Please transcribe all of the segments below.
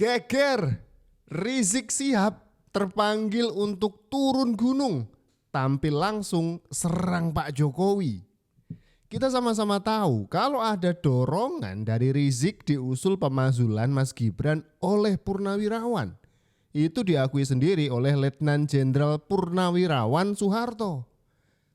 Geger, Rizik Syihab terpanggil untuk turun gunung, tampil langsung serang Pak Jokowi. Kita sama-sama tahu kalau ada dorongan dari Rizik diusul pemazulan Mas Gibran oleh Purnawirawan. Itu diakui sendiri oleh Letnan Jenderal Purnawirawan Soeharto.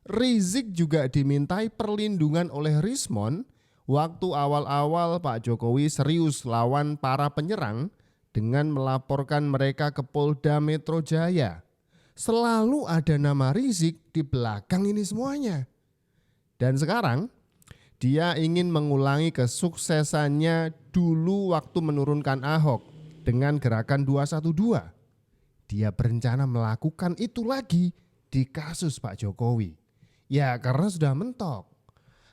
Rizik juga dimintai perlindungan oleh Rismon waktu awal-awal Pak Jokowi serius lawan para penyerang dengan melaporkan mereka ke Polda Metro Jaya. Selalu ada nama Rizik di belakang ini semuanya. Dan sekarang dia ingin mengulangi kesuksesannya dulu waktu menurunkan Ahok dengan gerakan 212. Dia berencana melakukan itu lagi di kasus Pak Jokowi. Ya karena sudah mentok.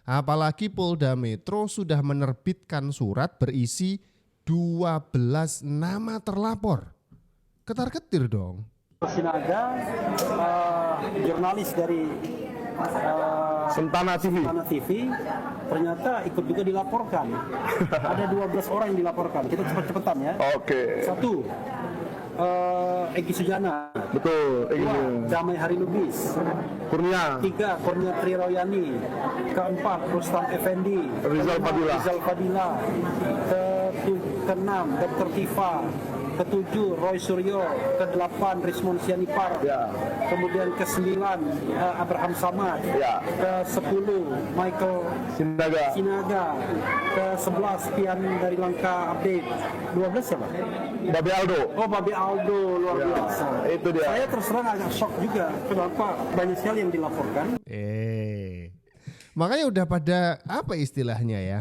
Apalagi Polda Metro sudah menerbitkan surat berisi 12 nama terlapor. Ketar-ketir dong. Sinaga, jurnalis dari Sentana TV ternyata ikut juga dilaporkan. Ada 12 orang yang dilaporkan. Kita cepet-cepetan ya. Oke. 1. Egi Sujana. Betul. 2. Damai Hari Lubis. Kurnia. 3. Kurnia Triroyani. 4. Rustam Effendi. Rizal Fadila. Ke-6. Dr. Tifa. Ke-7 Roy Suryo. Ke-8 Rismon Sianipar. Ya. Kemudian ke-9 Abraham Samad. Ya. Ke-10 Michael Sinaga. Ke-11 Pian dari Langkah Update. 12 siapa? Babe Aldo. Oh, Babe Aldo, luar Ya, biasa. itu dia. Saya terus terang agak shock juga. Kenapa banyak sekali yang dilaporkan. Makanya udah pada apa istilahnya ya?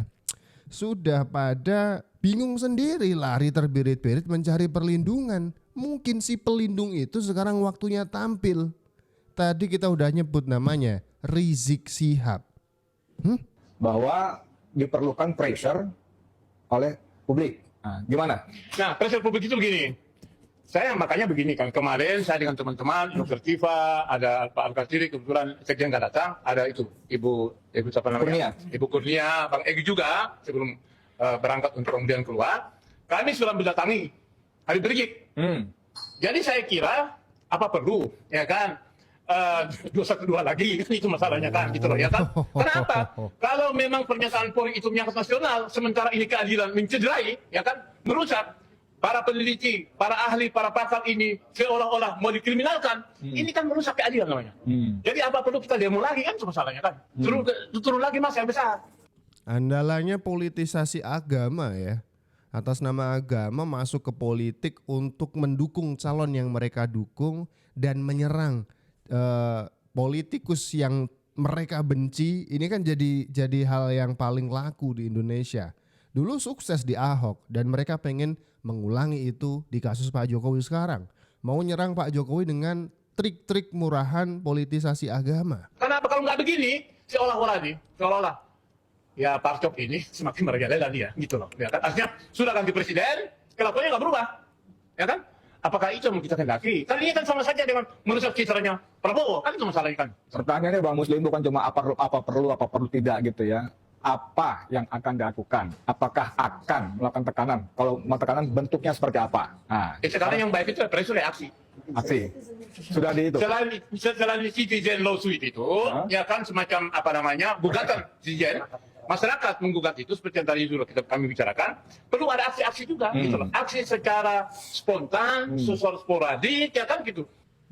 Sudah pada bingung sendiri, lari terbirit-birit mencari perlindungan. Mungkin si pelindung itu sekarang waktunya tampil. Tadi kita udah nyebut namanya, Rizik Syihab. Bahwa diperlukan pressure oleh publik. Nah, gimana? Nah, pressure publik itu begini. Saya makanya begini kan, kemarin saya dengan teman-teman, Dr. Tifa, ada Pak Al-Qasiri, kebetulan sekjen nggak datang, ada itu, Ibu siapa namanya? Ibu Kurnia, Bang Egy juga, sebelum berangkat untuk kemudian keluar, kami sudah mendatangi Habib Rizik. Jadi saya kira, apa perlu, ya kan, 212 lagi, itu masalahnya kan, gitu loh, ya kan. Kenapa? Kalau memang pernyataan Polri itu menyangkut nasional, sementara ini keadilan mencederai, ya kan, merusak. Para peneliti, para ahli, para pakar ini seolah-olah mau dikriminalkan. Ini kan merusak keadilan namanya. Jadi apa perlu kita demo lagi kan itu masalahnya kan. Turun lagi mas yang besar. Andalanya politisasi agama ya. Atas nama agama masuk ke politik untuk mendukung calon yang mereka dukung dan menyerang politikus yang mereka benci. Ini kan jadi hal yang paling laku di Indonesia. Dulu sukses di Ahok dan mereka pengen mengulangi itu di kasus Pak Jokowi sekarang. Mau nyerang Pak Jokowi dengan trik-trik murahan politisasi agama. Kenapa kalau nggak begini, seolah-olah ya Pak Cok ini semakin merajalela dia, gitu loh. Ya kan? Artinya sudah ganti presiden, kelakuannya nggak berubah, ya kan? Apakah itu yang kita kendaki? Kan ini kan sama saja dengan merusak citranya Prabowo, kan itu masalahnya kan. Pertanyaannya Bang Muslim bukan cuma apa perlu tidak gitu ya. Apa yang akan dilakukan? Apakah akan melakukan tekanan? Kalau mau tekanan bentuknya seperti apa? Nah, Sekarang yang baik itu pressure reaksi. aksi. Sudah di itu. Selain citizen lawsuit itu, ya kan semacam apa namanya gugatan citizen. Masyarakat menggugat itu seperti yang tadi sudah kami bicarakan, perlu ada aksi-aksi juga, gitu loh. Aksi secara spontan, secara sporadik, ya kan gitu.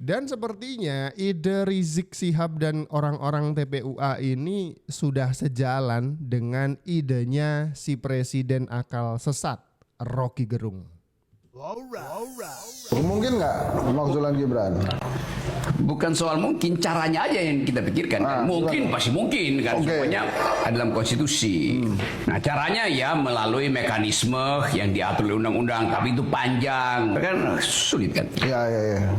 Dan sepertinya ide Rizik Syihab dan orang-orang TPUA ini sudah sejalan dengan idenya si presiden akal sesat, Rocky Gerung. Mungkin nggak pemakzulan Gibran? Bukan soal mungkin, caranya aja yang kita pikirkan. Mungkin pasti mungkin kan, semuanya ada dalam konstitusi. Nah caranya ya melalui mekanisme yang diatur oleh undang-undang, tapi itu panjang, kan sulit kan. Iya.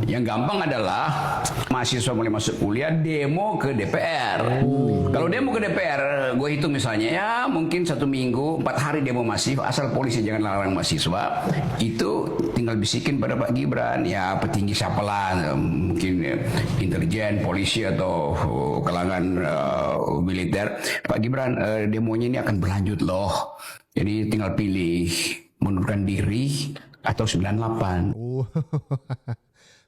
Yang gampang adalah mahasiswa mulai masuk kuliah demo ke DPR. Kalau demo ke DPR, gue hitung misalnya ya mungkin 1 minggu 4 hari demo masif, asal polisi jangan larang mahasiswa, itu tinggal bisikin pada Pak Gibran, ya petinggi siapalah, mungkin intelijen, polisi atau kalangan militer, Pak Gibran demonya ini akan berlanjut loh, jadi tinggal pilih mundurkan diri atau 98.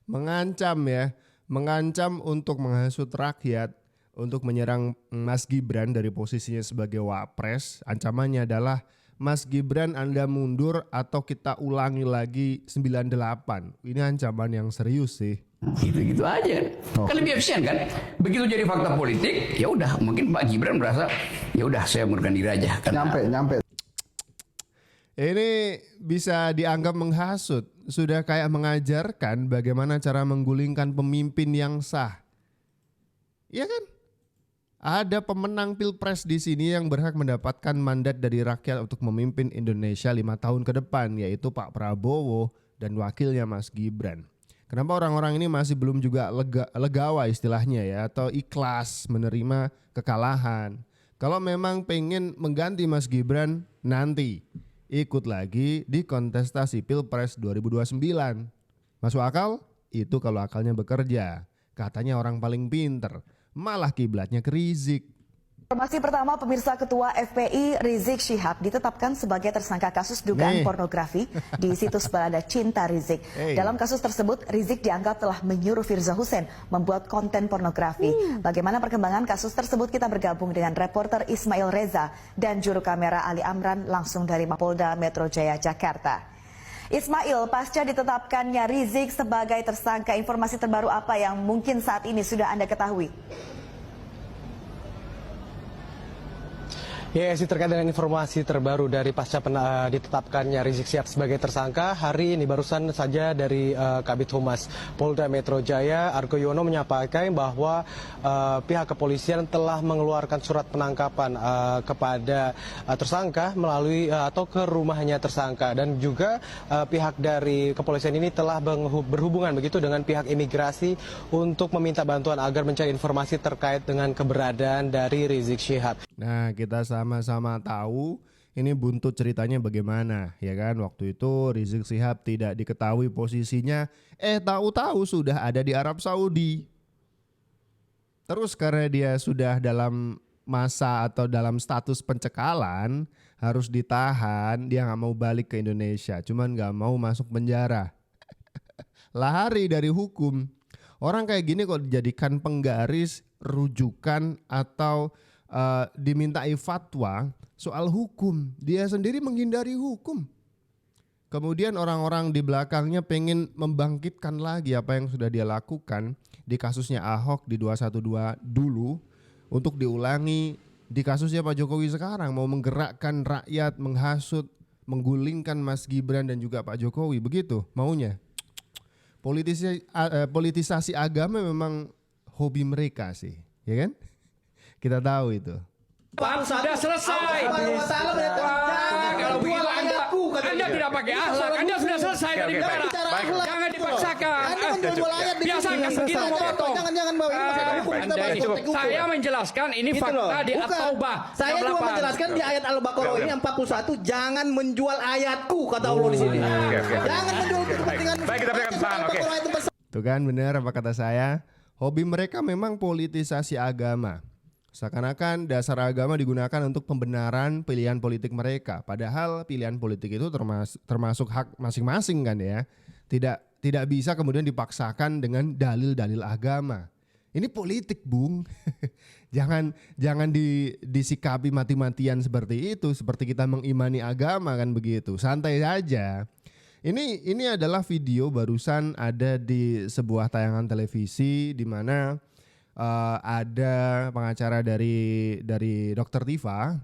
Mengancam ya, mengancam untuk menghasut rakyat, untuk menyerang Mas Gibran dari posisinya sebagai wapres. Ancamannya adalah Mas Gibran Anda mundur atau kita ulangi lagi 98. Ini ancaman yang serius sih. Gitu-gitu aja. Kan lebih efisien kan. Begitu jadi fakta politik, ya udah mungkin Pak Gibran merasa ya udah saya mundurkan diri aja. Karena Nyampe. Ini bisa dianggap menghasut, sudah kayak mengajarkan bagaimana cara menggulingkan pemimpin yang sah. Iya kan? Ada pemenang pilpres di sini yang berhak mendapatkan mandat dari rakyat untuk memimpin Indonesia 5 tahun ke depan, yaitu Pak Prabowo dan wakilnya Mas Gibran. Kenapa orang-orang ini masih belum juga legawa istilahnya ya, atau ikhlas menerima kekalahan? Kalau memang pengen mengganti Mas Gibran nanti, ikut lagi di kontestasi Pilpres 2029. Masuk akal? Itu kalau akalnya bekerja. Katanya orang paling pinter, malah kiblatnya ke Rizik. Informasi pertama, pemirsa, Ketua FPI Rizik Syihab ditetapkan sebagai tersangka kasus dugaan pornografi di situs beranda Cinta Rizik. Dalam kasus tersebut, Rizik dianggap telah menyuruh Firza Hussein membuat konten pornografi. Bagaimana perkembangan kasus tersebut, kita bergabung dengan reporter Ismail Reza dan juru kamera Ali Amran langsung dari Mapolda Metro Jaya, Jakarta. Ismail, pasca ditetapkannya Rizik sebagai tersangka, informasi terbaru apa yang mungkin saat ini sudah Anda ketahui? Ya, terkait dengan informasi terbaru dari pasca ditetapkannya Rizik Syihab sebagai tersangka, hari ini barusan saja dari Kabid Humas Polda Metro Jaya, Argo Yono menyampaikan bahwa pihak kepolisian telah mengeluarkan surat penangkapan kepada tersangka melalui atau ke rumahnya tersangka, dan juga pihak dari kepolisian ini telah berhubungan begitu dengan pihak imigrasi untuk meminta bantuan agar mencari informasi terkait dengan keberadaan dari Rizik Syihab. Nah, kita sama-sama tahu ini buntut ceritanya bagaimana, ya kan? Waktu itu Rizik Syihab tidak diketahui posisinya, tahu-tahu sudah ada di Arab Saudi. Terus karena dia sudah dalam masa atau dalam status pencekalan, harus ditahan, dia nggak mau balik ke Indonesia, cuman nggak mau masuk penjara. Lari dari hukum. Orang kayak gini kok dijadikan penggaris, rujukan, atau dimintai fatwa soal hukum. Dia sendiri menghindari hukum. Kemudian orang-orang di belakangnya pengen membangkitkan lagi apa yang sudah dia lakukan di kasusnya Ahok di 212 dulu untuk diulangi di kasusnya Pak Jokowi sekarang, mau menggerakkan rakyat, menghasut, menggulingkan Mas Gibran dan juga Pak Jokowi. Begitu maunya. Politisasi agama memang hobi mereka sih, ya kan? Kita tahu itu. Pak, sudah selesai. Kalau begitu Anda tidak pakai akhlak. Anda sudah selesai dari bicara. Jangan dipaksakan. Anda menjual ayat di Biasakan segitu memotong. Jangan bawa ini masih ada hukum. Saya menjelaskan ini fakta di At-Taubah. Saya juga menjelaskan di ayat Al-Baqarah ini 41, jangan menjual ayatku, kata Allah di sini. Jangan menjual kepentingan. Baik, kita berikan pesan. Oke. Tuh kan benar apa kata saya? Hobi mereka memang politisasi agama. Seakan-akan dasar agama digunakan untuk pembenaran pilihan politik mereka. Padahal pilihan politik itu termasuk hak masing-masing kan ya. Tidak bisa kemudian dipaksakan dengan dalil-dalil agama. Ini politik, Bung. jangan disikapi mati-matian seperti itu, seperti kita mengimani agama kan begitu. Santai saja. Ini adalah video barusan ada di sebuah tayangan televisi di mana ada pengacara dari Dr. Tifa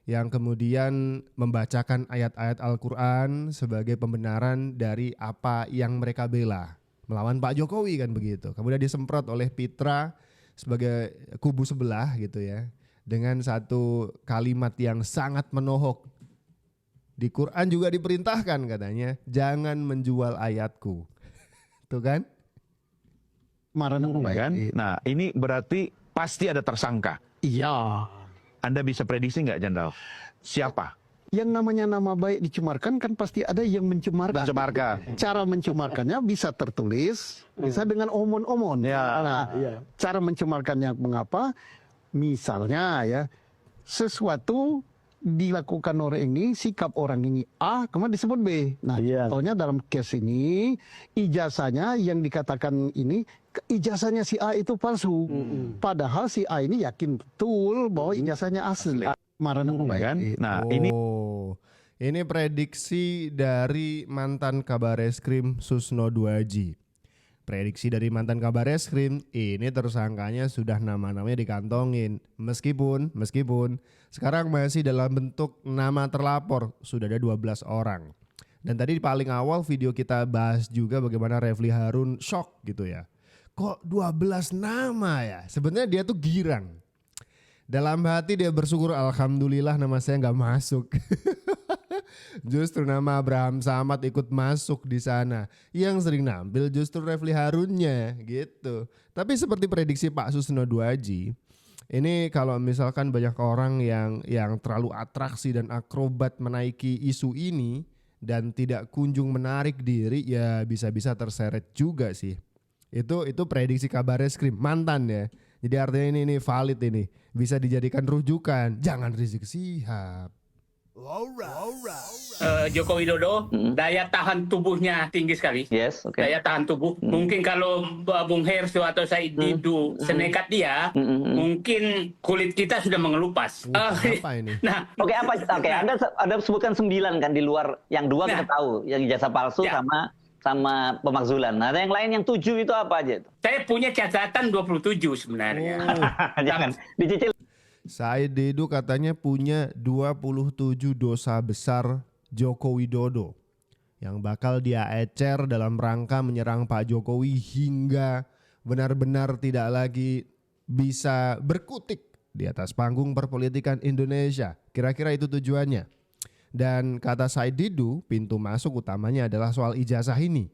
yang kemudian membacakan ayat-ayat Al-Quran sebagai pembenaran dari apa yang mereka bela melawan Pak Jokowi kan begitu. Kemudian disemprot oleh Pitra sebagai kubu sebelah gitu ya, dengan satu kalimat yang sangat menohok. Di Quran juga diperintahkan katanya, jangan menjual ayatku. Tuh kan? Kan? Nah, ini berarti pasti ada tersangka. Iya. Anda bisa prediksi nggak, Jenderal? Siapa? Yang namanya nama baik dicemarkan kan pasti ada yang mencemarkan. Cara mencemarkannya bisa tertulis, bisa dengan omon-omon. Ya. Nah, cara mencemarkannya mengapa? Misalnya ya, sesuatu dilakukan orang ini, sikap orang ini A, kemudian disebut B. Nah, contohnya dalam case ini, ijazahnya yang dikatakan ini, ijazahnya si A itu palsu. Padahal si A ini yakin betul bahwa ijazahnya asli. Kan? Nah, ini prediksi dari mantan Kabareskrim Susno Duaji. Prediksi dari mantan Kabareskrim, ini tersangkanya sudah nama-namanya dikantongin. Meskipun sekarang masih dalam bentuk nama terlapor, sudah ada 12 orang. Dan tadi paling awal video kita bahas juga bagaimana Refli Harun shock gitu ya. Kok 12 nama ya? Sebenarnya dia tuh girang. Dalam hati dia bersyukur, alhamdulillah nama saya nggak masuk. Justru nama Abraham Samad ikut masuk di sana. Yang sering nampil justru Refli Harunnya gitu. Tapi seperti prediksi Pak Susno Duaji, ini kalau misalkan banyak orang yang terlalu atraksi dan akrobat menaiki isu ini dan tidak kunjung menarik diri, ya bisa-bisa terseret juga sih. Itu prediksi Kabareskrim mantan ya. Jadi artinya ini valid ini. Bisa dijadikan rujukan. Jangan Rizik Syihab. Joko Widodo daya tahan tubuhnya tinggi sekali. Yes, okay. Daya tahan tubuh. Mungkin kalau Bung Herso atau Said Didu senekat dia, mungkin kulit kita sudah mengelupas. Apa ini? Nah, Oke, Anda sebutkan 9 kan di luar yang 2 kita tahu, yang ijazah palsu sama pemakzulan. Nah, ada yang lain yang 7 itu apa aja? saya punya catatan 27 sebenarnya. Jangan dicicil. Said Didu katanya punya 27 dosa besar Joko Widodo yang bakal dia ecer dalam rangka menyerang Pak Jokowi hingga benar-benar tidak lagi bisa berkutik di atas panggung perpolitikan Indonesia. Kira-kira itu tujuannya. Dan kata Said Didu, pintu masuk utamanya adalah soal ijazah ini.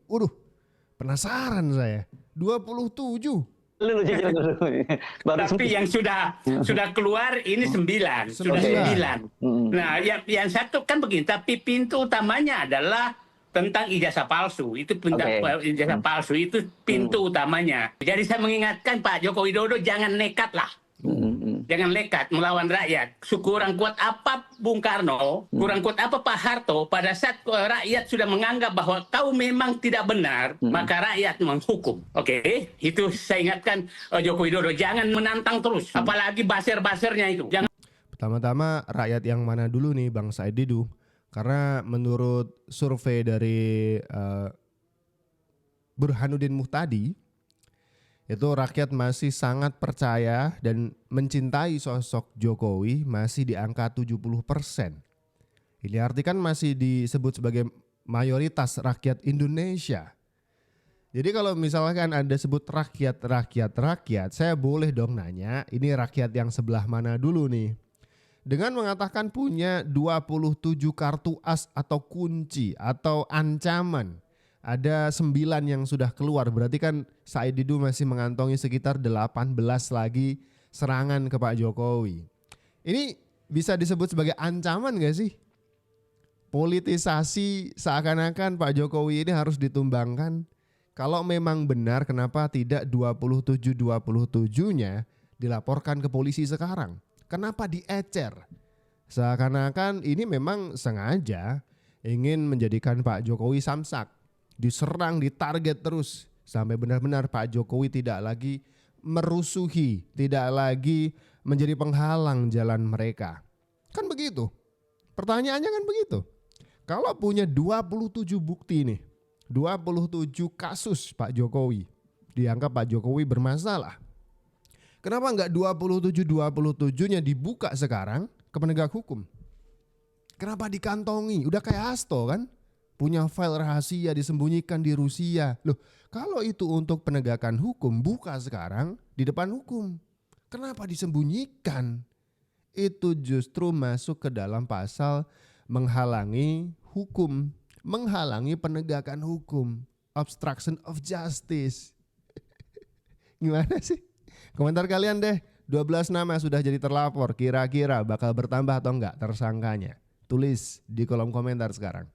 Penasaran saya. 27. Tapi yang sudah keluar ini 9. Sudah 9. Nah, yang satu kan begini, tapi pintu utamanya adalah tentang ijazah palsu. Itu ijazah palsu itu pintu utamanya. Jadi saya mengingatkan Pak Joko Widodo jangan nekat lah. Jangan nekat melawan rakyat. Kurang kuat apa Bung Karno, kurang kuat apa Pak Harto, pada saat rakyat sudah menganggap bahwa kau memang tidak benar, maka rakyat menghukum. Oke, itu saya ingatkan Joko Widodo, jangan menantang terus, apalagi baser-basernya itu. Jangan. Pertama-tama rakyat yang mana dulu nih Bang Said Didu? Karena menurut survei dari Burhanuddin Muhtadi, itu rakyat masih sangat percaya dan mencintai sosok Jokowi masih di angka 70%. Ini artikan masih disebut sebagai mayoritas rakyat Indonesia. Jadi kalau misalkan Anda sebut rakyat, saya boleh dong nanya, ini rakyat yang sebelah mana dulu nih? Dengan mengatakan punya 27 kartu as atau kunci atau ancaman. Ada 9 yang sudah keluar, berarti kan Said Didu masih mengantongi sekitar 18 lagi serangan ke Pak Jokowi. Ini bisa disebut sebagai ancaman gak sih? Politisasi seakan-akan Pak Jokowi ini harus ditumbangkan. Kalau memang benar, kenapa tidak 27-27-nya dilaporkan ke polisi sekarang? Kenapa diecer? Seakan-akan ini memang sengaja ingin menjadikan Pak Jokowi samsak. Diserang, ditarget terus sampai benar-benar Pak Jokowi tidak lagi merusuhi, tidak lagi menjadi penghalang jalan mereka. Kan begitu. Pertanyaannya kan begitu. Kalau punya 27 bukti nih, 27 kasus Pak Jokowi, dianggap Pak Jokowi bermasalah. Kenapa enggak 27-27-nya dibuka sekarang ke penegak hukum? Kenapa dikantongi? Udah kayak Hasto kan? Punya file rahasia disembunyikan di Rusia. Loh, kalau itu untuk penegakan hukum, buka sekarang di depan hukum. Kenapa disembunyikan? Itu justru masuk ke dalam pasal menghalangi hukum, menghalangi penegakan hukum, obstruction of justice. Gimana sih? Komentar kalian deh. 12 nama sudah jadi terlapor. Kira-kira bakal bertambah atau enggak tersangkanya? Tulis di kolom komentar sekarang.